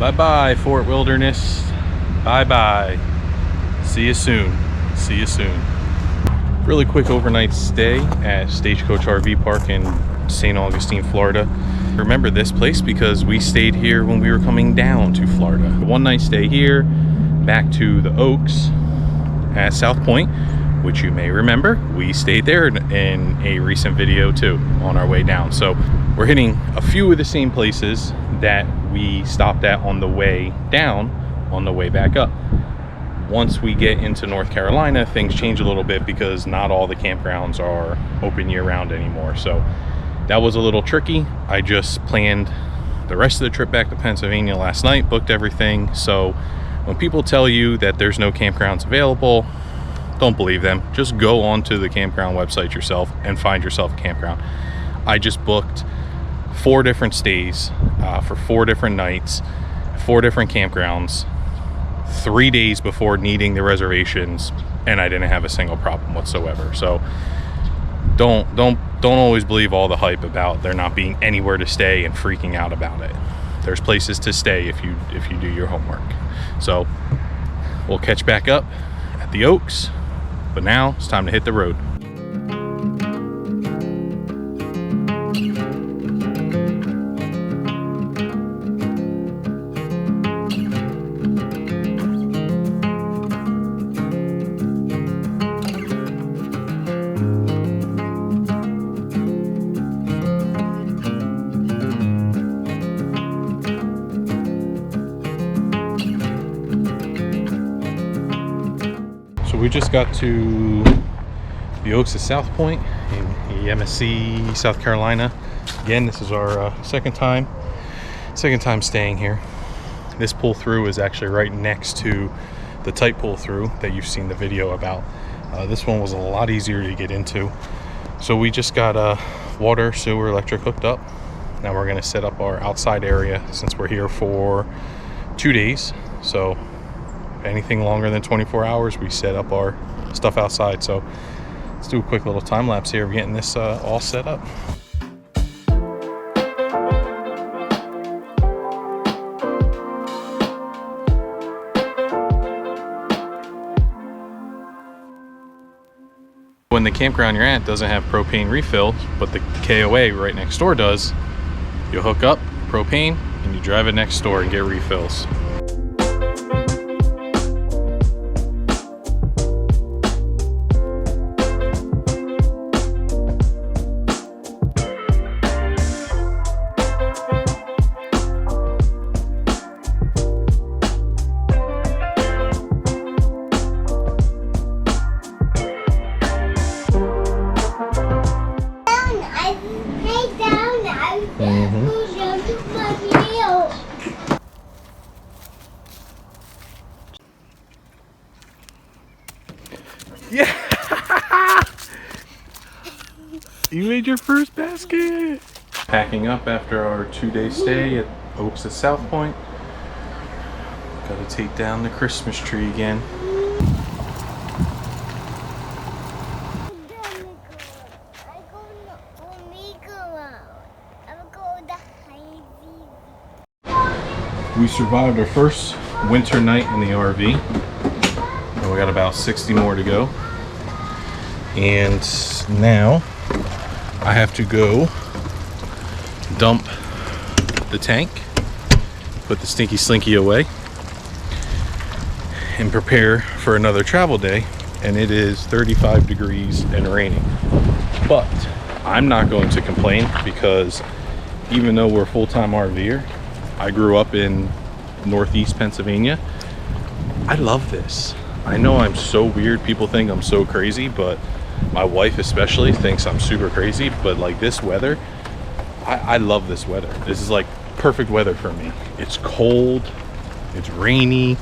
Bye-bye, Fort Wilderness. Bye-bye. See you soon. See you soon. Really quick overnight stay at Stagecoach RV Park in St. Augustine, Florida. Remember this place because we stayed here when we were coming down to Florida. One night stay here, back to the Oaks at South Point, which you may remember. We stayed there in a recent video too on our way down. So we're hitting a few of the same places that we stopped at on the way down, on the way back up. Once we get into North Carolina, things change a little bit because not all the campgrounds are open year-round anymore. So that was a little tricky. I just planned the rest of the trip back to Pennsylvania last night, booked everything. So when people tell you that there's no campgrounds available, don't believe them. Just go onto the campground website yourself and find yourself a campground. I just booked 4 different stays for 4 different nights, 4 different campgrounds, 3 days before needing the reservations, and I didn't have a single problem whatsoever. So don't always believe all the hype about there not being anywhere to stay and freaking out about it. There's places to stay if you do your homework. So we'll catch back up at the Oaks, but now it's time to hit the road. We just got to the Oaks at South Point in EMSC, South Carolina. Again, this is our second time staying here. This pull through is actually right next to the tight pull through that you've seen the video about. This one was a lot easier to get into. So we just got water, sewer, electric hooked up. Now we're gonna set up our outside area since we're here for 2 days. So anything longer than 24 hours, we set up our stuff outside. So let's do a quick little time lapse here of getting this all set up. When the campground you're at doesn't have propane refill, but the KOA right next door does, you hook up propane and you drive it next door and get refills. Yeah! You made your first basket! Packing up after our 2-day stay at Oaks at South Point. Gotta take down the Christmas tree again. We survived our first winter night in the RV. And we got about 60 more to go. And now I have to go dump the tank, put the stinky slinky away, and prepare for another travel day. And it is 35 degrees and raining. But I'm not going to complain because even though we're full-time RVer, I grew up in Northeast Pennsylvania. I love this. I know I'm so weird. People think I'm so crazy, but my wife especially thinks I'm super crazy. But like this weather, I love this weather. This is like perfect weather for me. It's cold, it's rainy,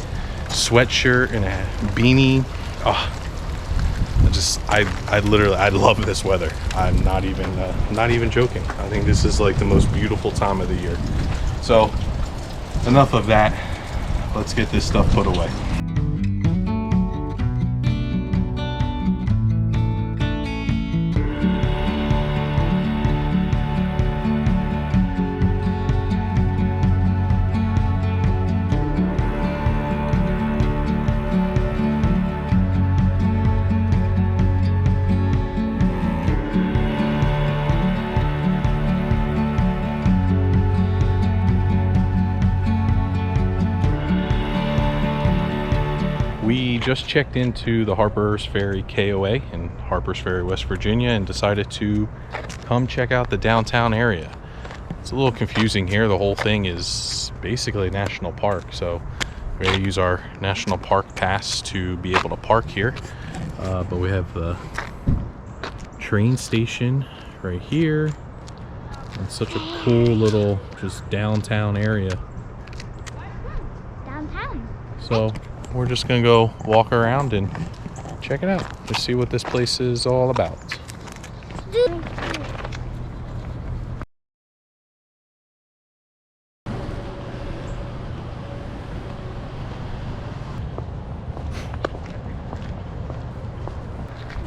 sweatshirt and a beanie. Oh, I love this weather. I'm not even joking. I think this is like the most beautiful time of the year. So enough of that. Let's get this stuff put away. just checked into the Harpers Ferry KOA in Harpers Ferry, West Virginia, and decided to come check out the downtown area. It's a little confusing here. The whole thing is basically a national park, so we're going to use our national park pass to be able to park here. But we have the train station right here. It's such a cool little just downtown area. Downtown. So we're just gonna go walk around and check it out to see what this place is all about.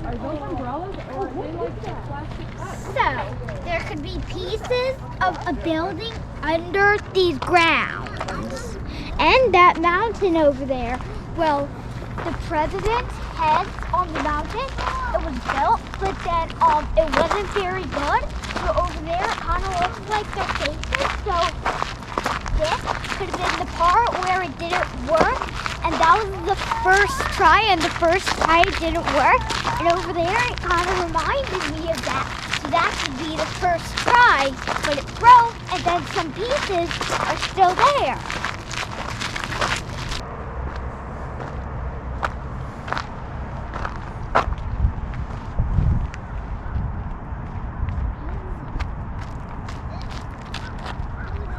Are those umbrellas or are they like plastic cups? So, there could be pieces of a building under these grounds. And that mountain over there, well, the president's head on the mountain, it was built, but then it wasn't very good. So over there, it kind of looks like their faces. So this could have been the part where it didn't work. And that was the first try, and the first try it didn't work. And over there, it kind of reminded me of that. So that should be the first try, but it broke, and then some pieces are still there.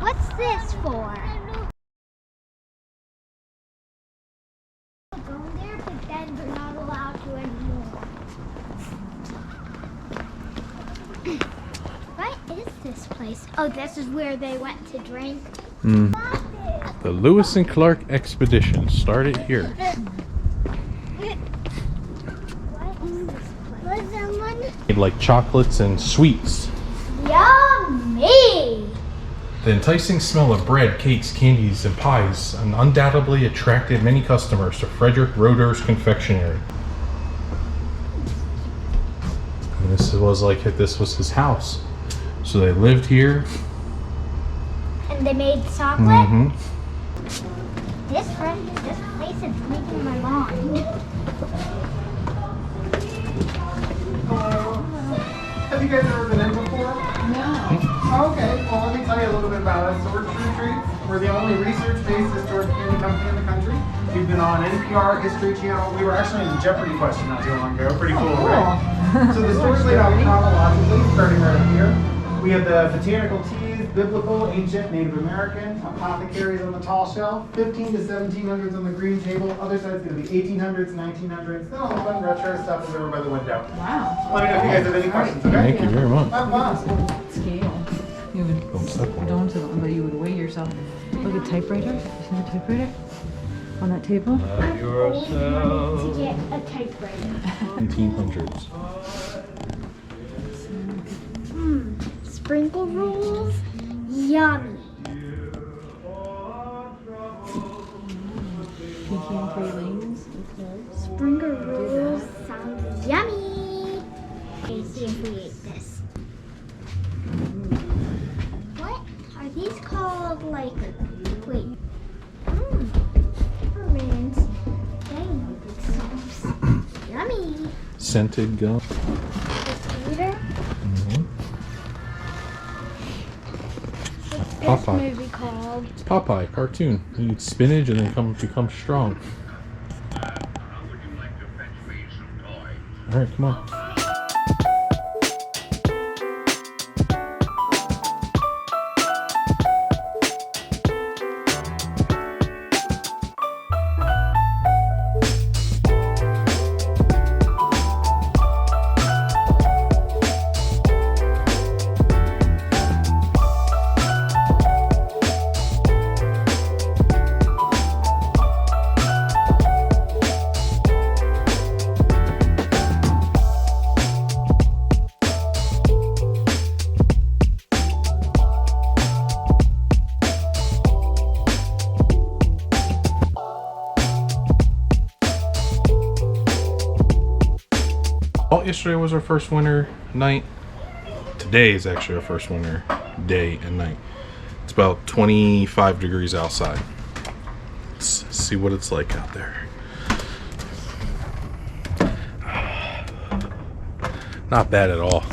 What's this for? Go there, but then they're not allowed to anymore. What is this place? Oh, this is where they went to drink. The Lewis and Clark expedition started here. What is this place? Was someone? Made like chocolates and sweets. Yummy! The enticing smell of bread, cakes, candies, and pies undoubtedly attracted many customers to Frederick Roeder's confectionery. And this was his house. So they lived here. And they made chocolate? Mm-hmm. This place is making my mind. Have you guys ever been in before? No. Oh, okay, well let me tell you a little bit about us. So we're True Treats. We're the only research-based historic candy company in the country. We've been on NPR, History Channel. We were actually in the Jeopardy question not too long ago. Pretty cool, right? So the story's laid out chronologically, starting right up here. We have the botanical teas, biblical, ancient, Native American, apothecaries on the tall shelf, 15 to 1700s on the green table. Other side's going to be 1800s, 1900s. Then all the fun retro stuff is over by the window. Wow. Let me know if you guys have any questions, okay? Thank you very much. Have fun. Scale. You would Don't step on it. don't to them, but you would weigh yourself. Look at typewriter. You see the typewriter on that table? To get a typewriter. 1900s. Sprinkle rolls, yummy. Pinky and Three Lanes. Okay. Sprinkle rolls sounds yummy. Okay, see if we eat this. What are these called? Like, wait. Peppermint. Dang. Yummy. Scented gum. Eater. This Popeye. movie called? It's Popeye, cartoon. He eats spinach and then become strong. Alright, come on. Well, yesterday was our first winter night. Today is actually our first winter day and night. It's about 25 degrees outside. Let's see what it's like out there. not bad at all.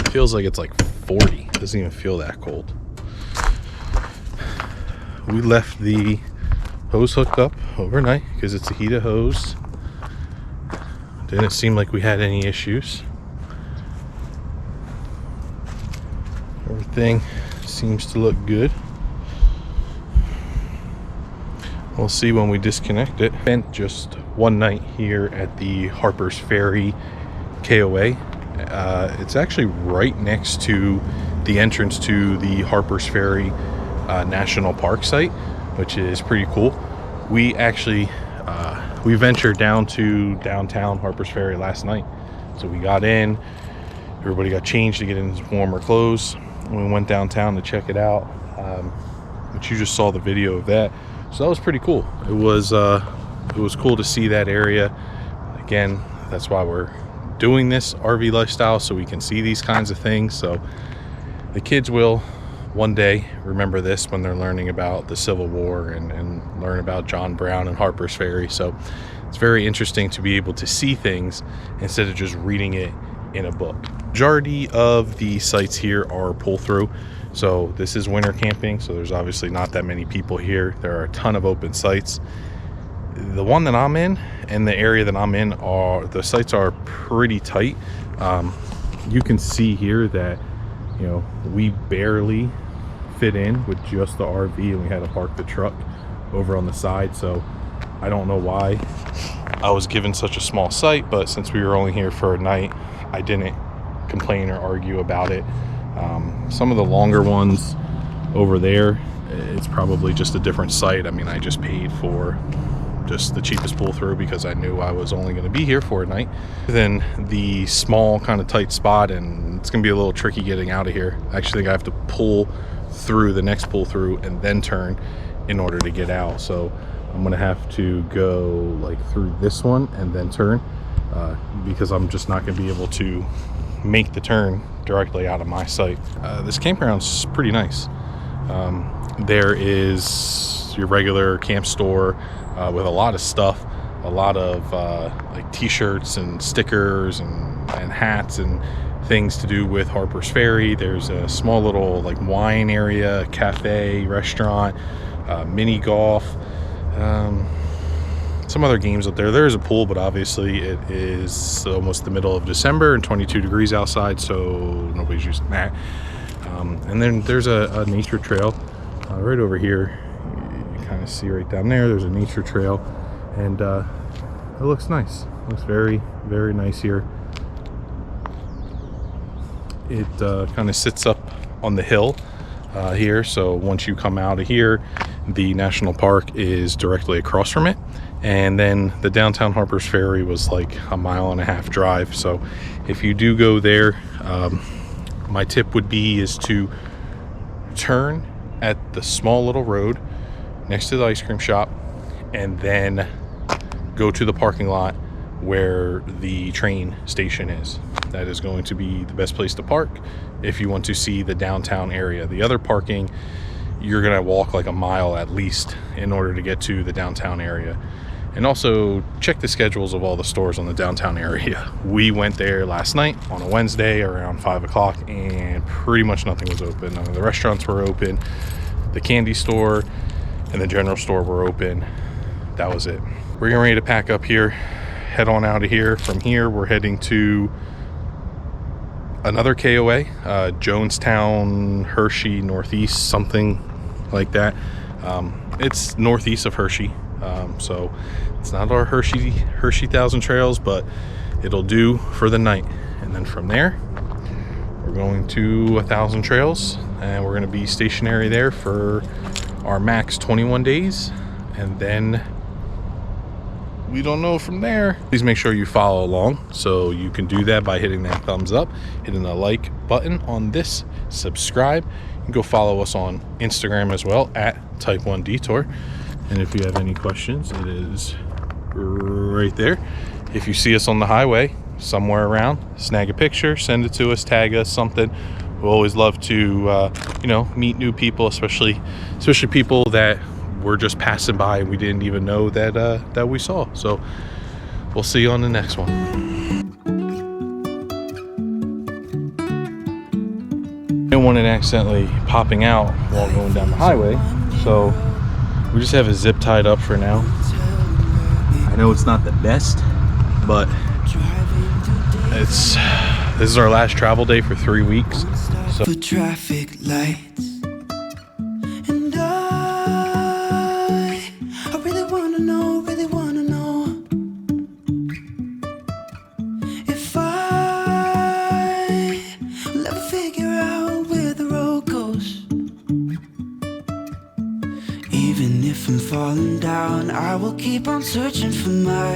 Feels like it's like 40. It doesn't even feel that cold. We left the hose hooked up overnight because it's a heated hose. Didn't seem like we had any issues. Everything seems to look good. We'll see when we disconnect it. Spent just one night here at the Harpers Ferry KOA. It's actually right next to the entrance to the Harpers Ferry National Park site, which is pretty cool. We actually we ventured down to downtown Harpers Ferry last night. So we got in, everybody got changed to get in warmer clothes, and we went downtown to check it out. But you just saw the video of that, so that was pretty cool. It was cool to see that area. Again, that's why we're doing this RV lifestyle, so we can see these kinds of things. So the kids will one day remember this when they're learning about the Civil War and learn about John Brown and Harpers Ferry. So it's very interesting to be able to see things instead of just reading it in a book. Majority of the sites here are pull through. So this is winter camping, so there's obviously not that many people here. There are a ton of open sites. The one that I'm in and the area that I'm in the sites are pretty tight. You can see here that, you know, we barely fit in with just the RV, and we had to park the truck over on the side. So I don't know why I was given such a small site, but since we were only here for a night, I didn't complain or argue about it. Some of the longer ones over there, it's probably just a different site. I mean, I just paid for just the cheapest pull through because I knew I was only going to be here for a night. Then the small kind of tight spot, and it's going to be a little tricky getting out of here. I actually think I have to pull through the next pull through and then turn in order to get out. So I'm going to have to go like through this one and then turn because I'm just not going to be able to make the turn directly out of my site. This campground's pretty nice. There is your regular camp store with a lot of stuff, a lot of like t-shirts and stickers and hats and things to do with Harpers Ferry. There's a small little like wine area, cafe, restaurant, mini golf, some other games up there. There's a pool, but obviously it is almost the middle of December and 22 degrees outside, so nobody's using that. And then there's a nature trail right over here. You kind of see right down there, there's a nature trail, and it looks nice. It looks very, very nice here. It kind of sits up on the hill here, so once you come out of here, the national park is directly across from it. And then the downtown Harpers Ferry was like a 1.5 mile drive. So if you do go there, my tip would be is to turn at the small little road next to the ice cream shop and then go to the parking lot where the train station is. That is going to be the best place to park if you want to see the downtown area. The other parking, you're gonna walk like a mile at least in order to get to the downtown area. And also check the schedules of all the stores on the downtown area. We went there last night on a Wednesday around 5 o'clock and pretty much nothing was open. None of the restaurants were open. The candy store and the general store were open. That was it. We're getting ready to pack up here, head on out of here. From here, we're heading to another KOA, Jonestown, Hershey, Northeast, something like that. It's northeast of Hershey. So it's not our Hershey 1,000 trails, but it'll do for the night. And then from there, we're going to 1,000 trails, and we're going to be stationary there for our max 21 days. And then we don't know from there. Please make sure you follow along. So you can do that by hitting that thumbs up, hitting the like button on this, subscribe. You can go follow us on Instagram as well at Type 1 Detour. And if you have any questions, it is right there. If you see us on the highway somewhere around, snag a picture, send it to us, tag us, something. We'll always love to, meet new people, especially people that we're just passing by and we didn't even know that we saw. So we'll see you on the next one. didn't want it accidentally popping out while going down the highway, so we just have it zip tied up for now. I know it's not the best, but this is our last travel day for 3 weeks. So for traffic lights, and I really wanna know if I will ever figure out where the road goes. Even if I'm falling down, I will keep on searching for my